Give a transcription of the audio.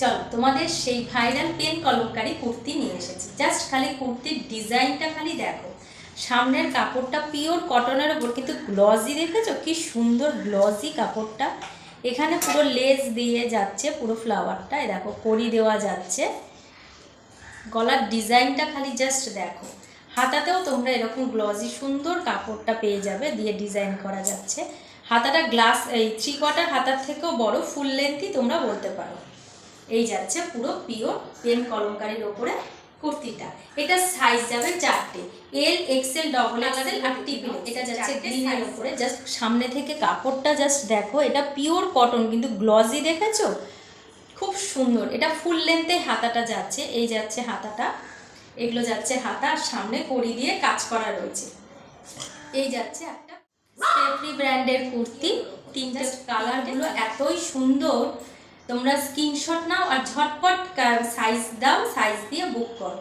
চলো তোমাদের সেই ভাইরাল পেন কলমকারী কুর্তি নিয়ে এসেছি। জাস্ট খালি কুর্তির ডিজাইনটা খালি দেখো, সামনের কাপড়টা পিওর কটনের ওপর, কিন্তু গ্লজি দেখেছো কি সুন্দর গ্লজি কাপড়টা। এখানে পুরো লেস দিয়ে যাচ্ছে, পুরো ফ্লাওয়ারটা দেখো কড়ি দেওয়া যাচ্ছে। গলার ডিজাইনটা খালি জাস্ট দেখো। হাতাতেও তোমরা এরকম গ্লজি সুন্দর কাপড়টা পেয়ে যাবে, দিয়ে ডিজাইন করা যাচ্ছে। হাতাটা গ্লাস এই 3/4 হাতার থেকেও বড়, ফুল লেন্থই তোমরা বলতে পারো। এই যাচ্ছে পুরো পিওর পেন কলমকারীর ওপরে কুর্তিটা। এটা সাইজ যাবে 4টে, এল, এক্সেল, ডবল এক্সেল আর ট্রিপল। এটা যাচ্ছে গ্রিনের ওপরে। জাস্ট সামনে থেকে কাপড়টা জাস্ট দেখো, এটা পিওর কটন কিন্তু গ্লজি দেখেছো, খুব সুন্দর। এটা ফুল লেন্থে হাতাটা যাচ্ছে, এই যাচ্ছে হাতাটা, এগুলো যাচ্ছে হাতা, সামনে কড়ি দিয়ে কাজ করা রয়েছে। এই যাচ্ছে একটা স্টেফরি ব্র্যান্ডের কুর্তি। তিনটে কালারগুলো এতই সুন্দর, তোমরা স্ক্রিনশট নাও আর ঝটপট সাইজ দাও, সাইজ দিয়ে বুক করো।